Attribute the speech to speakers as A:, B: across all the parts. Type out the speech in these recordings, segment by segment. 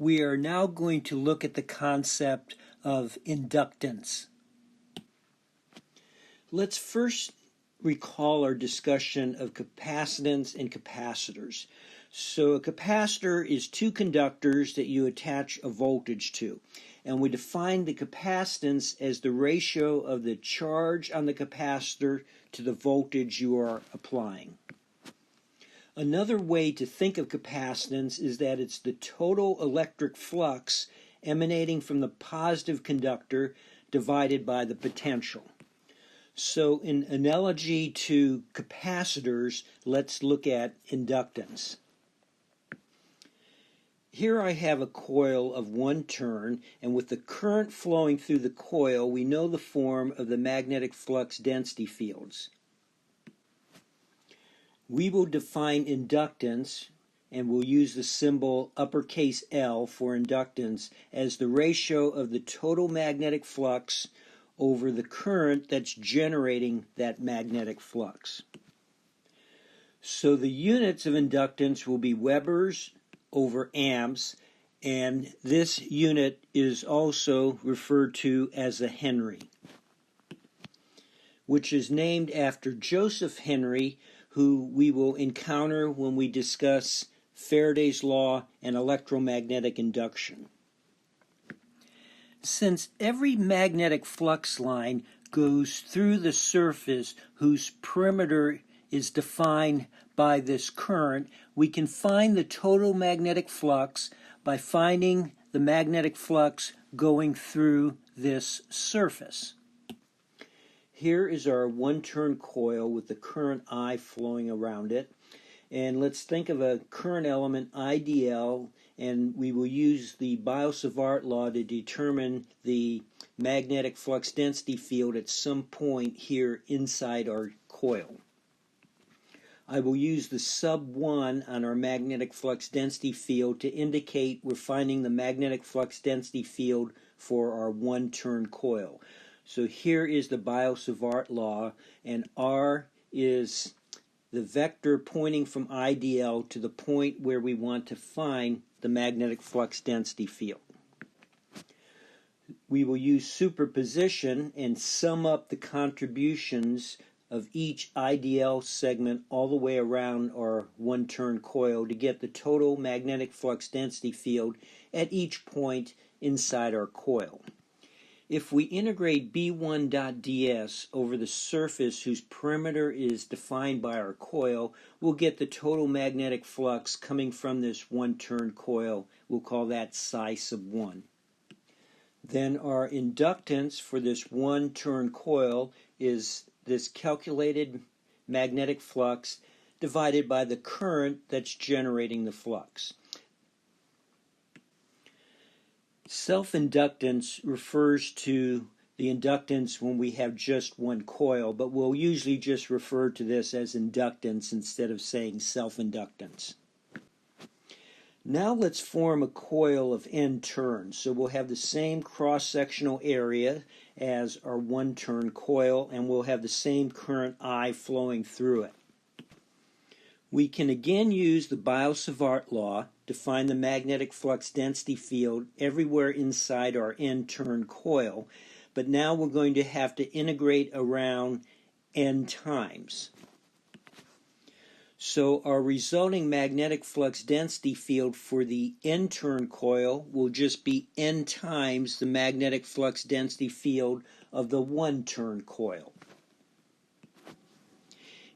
A: We are now going to look at the concept of inductance. Let's first recall our discussion of capacitance and capacitors. So a capacitor is two conductors that you attach a voltage to. And we define the capacitance as the ratio of the charge on the capacitor to the voltage you are applying. Another way to think of capacitance is that it's the total electric flux emanating from the positive conductor divided by the potential. So in analogy to capacitors, let's look at inductance. Here I have a coil of one turn, and with the current flowing through the coil, we know the form of the magnetic flux density fields. We will define inductance, and we'll use the symbol uppercase L for inductance, as the ratio of the total magnetic flux over the current that's generating that magnetic flux. So the units of inductance will be Webers over amps, and this unit is also referred to as a Henry, which is named after Joseph Henry, who we will encounter when we discuss Faraday's law and electromagnetic induction. Since every magnetic flux line goes through the surface whose perimeter is defined by this current, we can find the total magnetic flux by finding the magnetic flux going through this surface. Here is our one-turn coil with the current I flowing around it. And let's think of a current element IDL, and we will use the Biot-Savart law to determine the magnetic flux density field at some point here inside our coil. I will use the sub 1 on our magnetic flux density field to indicate we're finding the magnetic flux density field for our one-turn coil. So here is the Biot-Savart law, and R is the vector pointing from IDL to the point where we want to find the magnetic flux density field. We will use superposition and sum up the contributions of each IDL segment all the way around our one-turn coil to get the total magnetic flux density field at each point inside our coil. If we integrate B1.ds over the surface whose perimeter is defined by our coil, we'll get the total magnetic flux coming from this one-turn coil. We'll call that psi sub 1. Then our inductance for this one-turn coil is this calculated magnetic flux divided by the current that's generating the flux. Self-inductance refers to the inductance when we have just one coil, but we'll usually just refer to this as inductance instead of saying self-inductance. Now let's form a coil of n turns. So we'll have the same cross-sectional area as our one-turn coil, and we'll have the same current I flowing through it. We can again use the Biot-Savart law to find the magnetic flux density field everywhere inside our n-turn coil, but now we're going to have to integrate around n times. So our resulting magnetic flux density field for the n-turn coil will just be n times the magnetic flux density field of the one-turn coil.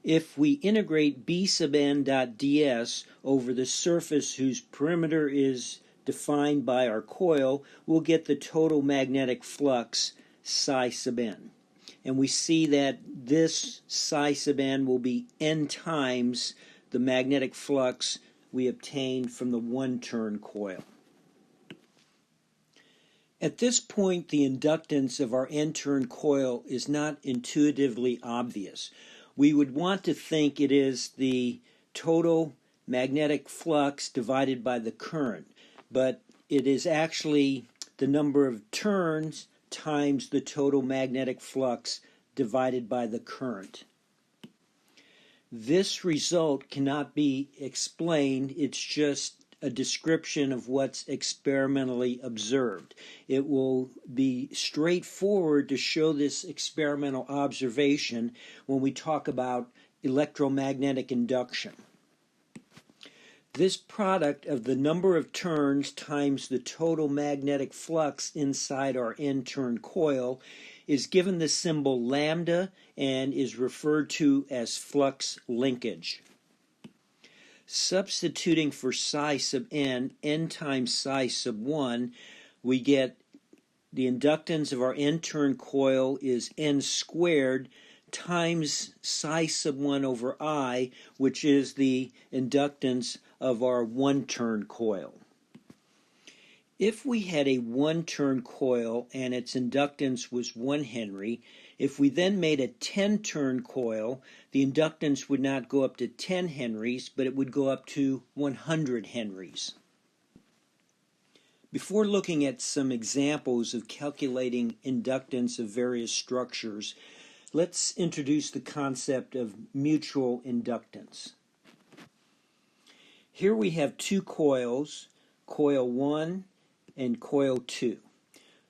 A: If we integrate B sub n dot ds over the surface whose perimeter is defined by our coil, we'll get the total magnetic flux psi sub n. And we see that this psi sub n will be n times the magnetic flux we obtained from the one-turn coil. At this point, the inductance of our n-turn coil is not intuitively obvious. We would want to think it is the total magnetic flux divided by the current, but it is actually the number of turns times the total magnetic flux divided by the current. This result cannot be explained, it's just a description of what's experimentally observed. It will be straightforward to show this experimental observation when we talk about electromagnetic induction. This product of the number of turns times the total magnetic flux inside our N-turn coil is given the symbol lambda and is referred to as flux linkage. Substituting for psi sub n, n times psi sub 1, we get the inductance of our N-turn coil is n squared times psi sub 1 over I, which is the inductance of our one-turn coil. If we had a one-turn coil and its inductance was 1 Henry, if we then made a 10-turn coil, the inductance would not go up to 10 Henries, but it would go up to 100 Henries. Before looking at some examples of calculating inductance of various structures, let's introduce the concept of mutual inductance. Here we have two coils, coil 1 and coil 2.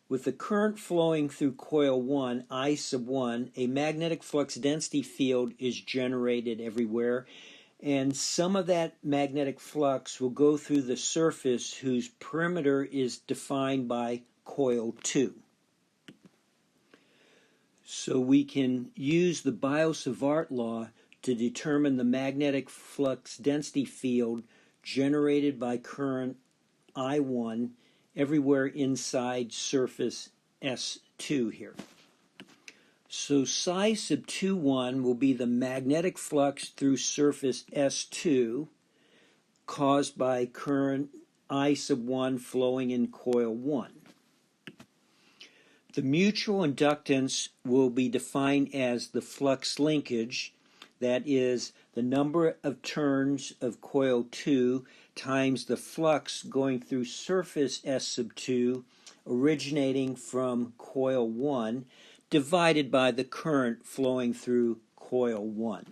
A: With the current flowing through coil 1, I sub 1, a magnetic flux density field is generated everywhere, and some of that magnetic flux will go through the surface whose perimeter is defined by coil 2. So we can use the Biot-Savart law to determine the magnetic flux density field generated by current I1 everywhere inside surface S2 here. So psi sub 2,1 will be the magnetic flux through surface S2 caused by current I sub 1 flowing in coil 1. The mutual inductance will be defined as the flux linkage, that is the number of turns of coil 2 times the flux going through surface S sub 2 originating from coil 1 divided by the current flowing through coil 1.